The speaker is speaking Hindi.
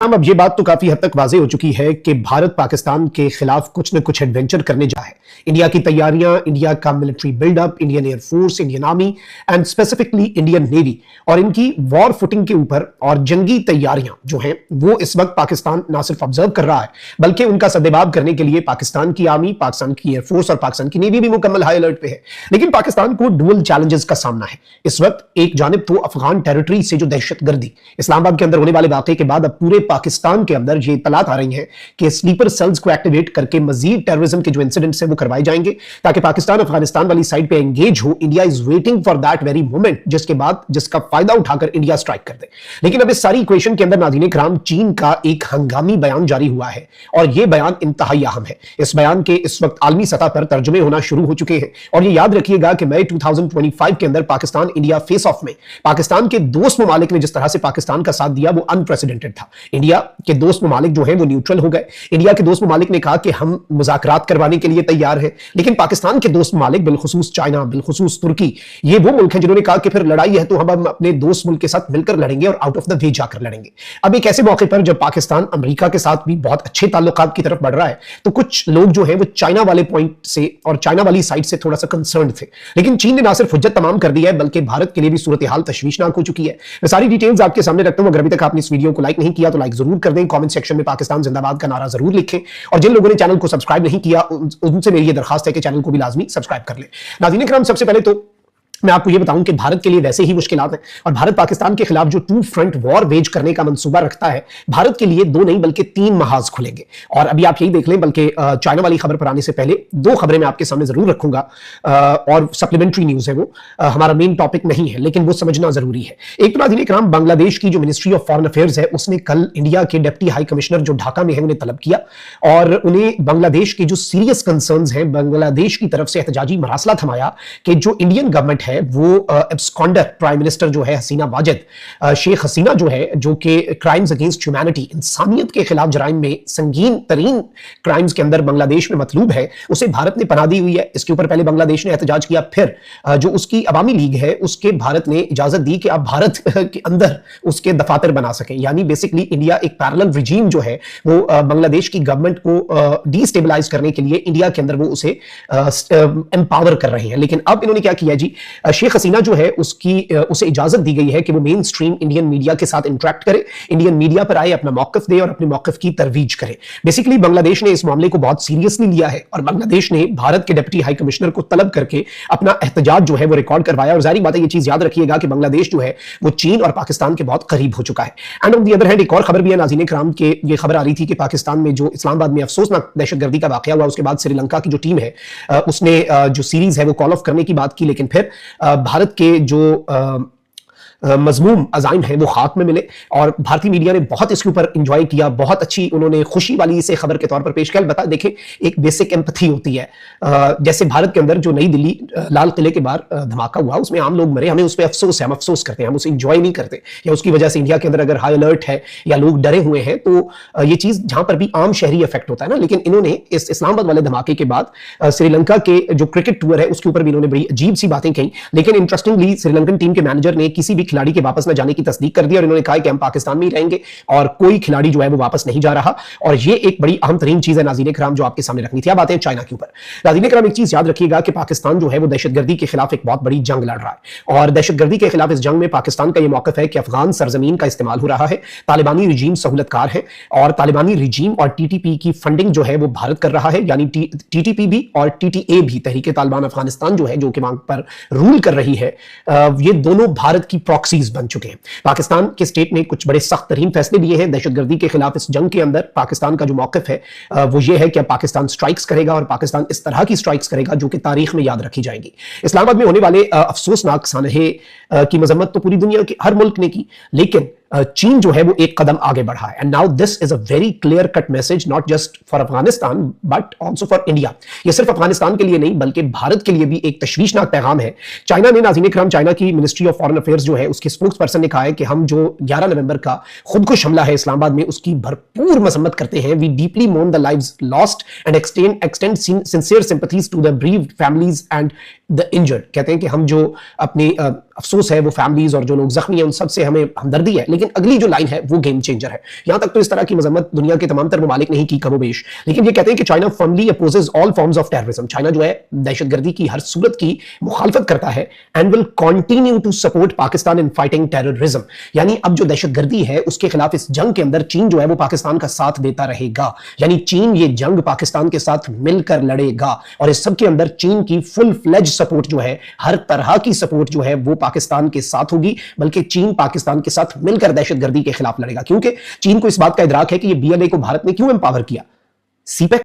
अब ये बात तो काफी हद तक वाज़ेह हो चुकी है कि भारत पाकिस्तान के खिलाफ कुछ न कुछ एडवेंचर करने जा है। इंडिया की तैयारियां, इंडिया का military buildup, Indian air force, Indian army and specifically Indian navy और इनकी वॉर फुटिंग के ऊपर और जंगी तैयारियां जो हैं वो इस वक्त पाकिस्तान ना सिर्फ ऑब्जर्व कर रहा है बल्कि उनका सद्देबाब करने के लिए पाकिस्तान की आर्मी, पाकिस्तान की एयरफोर्स और पाकिस्तान की नेवी भी मुकम्मल हाई अलर्ट पे है। लेकिन पाकिस्तान को डुअल चैलेंजेस का सामना है इस वक्त। एक जानिब तो अफगान टेरिटरी से जो दहशतगर्दी इस्लामाबाद के अंदर होने वाले वाकये के बाद अब पूरे पाकिस्तान के अंदर ये इत्तलात आ रही हैं कि स्लीपर सेल्स को एक्टिवेट करके मजीद टेररिज्म के जो इंसिडेंट्स हैं वो करवाए जाएंगे ताकि पाकिस्तान अफगानिस्तान वाली साइड पे एंगेज हो। India is waiting for that very moment जिसके बाद जिसका फायदा उठाकर इंडिया स्ट्राइक कर दे। लेकिन अब इस सारी इक्वेशन के अंदर नाज़रीन इकराम चीन का एक हंगामी बयान जारी हुआ है और यह बयान इंतहाई अहम है। इस बयान के इस वक्त आलमी सतह पर तर्जुमे होना शुरू हो चुके हैं और ये याद रखिएगा कि मई 2025 के अंदर पाकिस्तान इंडिया फेस ऑफ में पाकिस्तान के दोस्त ममालिक ने जिस तरह से पाकिस्तान का साथ दिया वो अनप्रेसिडेंटेड था। इंडिया के दोस्त ममालिक जो हैं वो न्यूट्रल हो गए। इंडिया के दोस्त ममालिक ने कहा कि हम मुज़ाकरात करवाने के लिए तैयार हैं, लेकिन पाकिस्तान के दोस्त ममालिक बिलखुसूस चाइना, बिलखुसूस तुर्की, ये वो मुल्क हैं जिन्होंने कहा कि फिर लड़ाई है तो हम अपने दोस्त मुल्क के साथ मिलकर लड़ेंगे और आउट ऑफ द वे जाकर लड़ेंगे। अब एक ऐसे मौके पर जब पाकिस्तान अमेरिका के साथ भी बहुत अच्छे ताल्लुकात की तरफ बढ़ रहा है तो कुछ लोग जो हैं वो चाइना वाले पॉइंट से और चाइना वाली साइड से थोड़ा सा कंसर्न थे। लेकिन चीन ने ना सिर्फ हुज्जत तमाम कर दी है बल्कि भारत के लिए भी सूरत हाल तशवीशनाक हो चुकी है। मैं सारी डिटेल्स आपके सामने रखता हूं। अगर अभी तक आपने इस वीडियो को लाइक नहीं किया तो लाइक जरूर कर दें, कमेंट सेक्शन में पाकिस्तान जिंदाबाद का नारा जरूर लिखें और जिन लोगों ने चैनल को सब्सक्राइब नहीं किया उनसे मेरी ये दरखास्त है कि चैनल को भी लाजमी सब्सक्राइब कर लें। नाज़रीन इकराम, सबसे पहले तो मैं आपको यह बताऊं कि भारत के लिए वैसे ही मुश्किलात हैं और भारत पाकिस्तान के खिलाफ जो टू फ्रंट वॉर वेज करने का मंसूबा रखता है भारत के लिए दो नहीं बल्कि तीन महाज खुलेंगे। और अभी आप यही देख लें, बल्कि चाइना वाली खबर पर आने से पहले दो खबरें मैं आपके सामने जरूर रखूंगा और सप्लीमेंट्री न्यूज है, वो हमारा मेन टॉपिक नहीं है लेकिन वो समझना जरूरी है। एक तो नाज़रीन इकराम, बांग्लादेश की जो मिनिस्ट्री ऑफ फॉरेन अफेयर्स है उसने कल इंडिया के डिप्टी हाई कमिश्नर जो ढाका में है उन्हें तलब किया और उन्हें बांग्लादेश के जो सीरियस कंसर्न्स हैं, बांग्लादेश की तरफ से एहतजाजी मरासला थमाया कि जो इंडियन गवर्नमेंट है वो एब्सकॉन्डर प्राइम मिनिस्टर जो है हसीना वाजिद, शेख हसीना जो है, जो कि क्राइम्स अगेंस्ट ह्यूमैनिटी, इंसानियत के खिलाफ जराइम में संगीन तरीन क्राइम्स के अंदर बांग्लादेश में मतलूब है, उसे भारत ने पनाह दी हुई है। इसके ऊपर पहले बांग्लादेश ने एहतजाज किया, फिर जो उसकी अवामी लीग है उसके भारत ने इजाजत दी कि आप भारत के अंदर उसके दफातर बना सकें। यानी बेसिकली इंडिया एक पैरेलल रिजीम जो है वो बांग्लादेश की गवर्नमेंट को डिस्टेबलाइज करने के लिए इंडिया के अंदर वो उसे एम्पावर कर रहे हैं। लेकिन अब इन्होंने क्या किया जी, शेख हसीना जो है उसे इजाजत दी गई है कि वो मेन स्ट्रीम इंडियन मीडिया के साथ इंटरेक्ट करे, इंडियन मीडिया पर आए, अपना मौकफ दे और अपने मौकफ की तरवीज करे। बेसिकली बांग्लादेश ने इस मामले को बहुत सीरियसली लिया है और बांग्लादेश ने भारत के डिप्टी हाई कमिश्नर को तलब करके अपना एहतजाज जो है वो रिकॉर्ड करवाया। और जारी बात है, ये चीज याद रखिएगा कि बांग्लादेश जो है वो चीन और पाकिस्तान के बहुत करीब हो चुका है। And on the other hand एक और खबर भी है नाज़रीन इकराम के, ये खबर आ रही थी कि पाकिस्तान में जो इस्लामाबाद में अफसोसनाक दहशतगर्दी का वाकया हुआ उसके बाद श्रीलंका की जो टीम है उसने जो सीरीज है वो कॉल ऑफ करने की बात की, लेकिन फिर भारत के जो मजमूम अजाइम है वो खाक में मिले और भारतीय मीडिया ने बहुत इसके ऊपर इंजॉय किया, बहुत अच्छी उन्होंने खुशी वाली इसे खबर के तौर पर पेश किया। बता देखें, एक बेसिक एम्पथी होती है। जैसे भारत के अंदर जो नई दिल्ली लाल किले के बाहर धमाका हुआ उसमें आम लोग मरे, हमें उस पर अफसोस है, हम अफसोस करते हैं, हम उसे इंजॉय नहीं करते, या उसकी वजह से इंडिया के अंदर अगर हाई अलर्ट है या लोग डरे हुए हैं तो ये चीज जहां पर भी आम शहरी इफेक्ट होता है ना। लेकिन इन्होंने इस इस्लामाबाद वाले धमाके के बाद श्रीलंका के जो क्रिकेट टूर है उसके ऊपर भी इन्होंने बड़ी अजीब सी बातें कही। लेकिन इंटरेस्टिंगली श्रीलंकन टीम के मैनेजर ने किसी भी खिलाड़ी के वापस न जाने की तस्दीक कर दी और इन्होंने कहा कि हम पाकिस्तान में ही रहेंगे और कोई खिलाड़ी जो है वो वापस नहीं जा रहा। और ये एक बड़ी अहम तरीन चीज है नाज़रीन इकराम जो आपके सामने रखनी थी। अब आते हैं चाइना के ऊपर। नाज़रीन इकराम, एक चीज याद रखिएगा कि पाकिस्तान जो है वो दहशतगर्दी के खिलाफ एक बहुत बड़ी जंग लड़ रहा है और दहशतगर्दी के खिलाफ इस जंग में पाकिस्तान का यह मौकफ है कि अफगान सरजमीन का इस्तेमाल हो रहा है, तालिबानी रिजीम सहूलतकार है और तालिबानी रिजीम और टीटीपी की फंडिंग जो है वो भारत कर रहा है। यानी टीटीपी भी और टीटीए भी, तहरीक तालिबान अफगानिस्तान जो है जो कि वहां पर रूल कर रही है, ये दोनों भारत की प्रॉक्सीज बन चुके हैं। पाकिस्तान के स्टेट ने कुछ बड़े सख्त तरीन फैसले लिए हैं दहशतगर्दी के खिलाफ। इस जंग के अंदर पाकिस्तान का जो मौकफ है वो ये है कि पाकिस्तान स्ट्राइक्स करेगा और पाकिस्तान इस तरह की स्ट्राइक्स करेगा जो कि तारीख में याद रखी जाएंगी। इस्लामाबाद में होने वाले अफसोसनाक सानहे की मजम्मत तो पूरी दुनिया के हर मुल्क ने की, लेकिन चीन जो है वो एक कदम आगे बढ़ा है। And now this is a very clear cut message not just for Afghanistan but also for India. ये सिर्फ अफगानिस्तान के लिए नहीं बल्कि भारत के लिए भी एक तशवीशनाक पैगाम है। चाइना ने, नाज़रीन इकराम, चाइना की मिनिस्ट्री ऑफ फॉरेन अफेयर्स जो है उसके स्पोक्स पर्सन ने कहा है कि हम जो 11 नवंबर का खुदकुश हमला है इस्लामाबाद में उसकी भरपूर मसम्मत करते हैं। We deeply mourn the lives lost and extend sincere sympathies to the bereaved families and the injured. कहते हैं कि हम जो अपनी अफसोस है वो फैमिलीज और जो लोग जख्मी हैं उन सब से हमें हमदर्दी है, लेकिन अगली जो लाइन है वो गेम चेंजर है। यहां तक तो इस तरह की मजम्मत दुनिया के तमाम तर ममालिक नहीं की कमोबेश, लेकिन ये कहते हैं कि China firmly opposes all forms of terrorism. China जो है दहशतगर्दी की हर सूरत की मुखालफत करता है and will continue to support Pakistan in fighting terrorism. यानी अब जो दहशतगर्दी है उसके खिलाफ इस जंग के अंदर चीन जो है वो पाकिस्तान का साथ देता रहेगा, यानी चीन ये जंग पाकिस्तान के साथ मिलकर लड़ेगा और इस सब के अंदर चीन की फुल फ्लेज सपोर्ट जो है, हर तरह की सपोर्ट जो है वो पाकिस्तान के साथ होगी, बल्कि चीन पाकिस्तान के साथ मिलकर दहशतगर्दी के खिलाफ लड़ेगा। क्योंकि चीन को इस बात का इदराक है कि ये बीएलए को भारत ने क्यों एम्पावर किया। सीपेक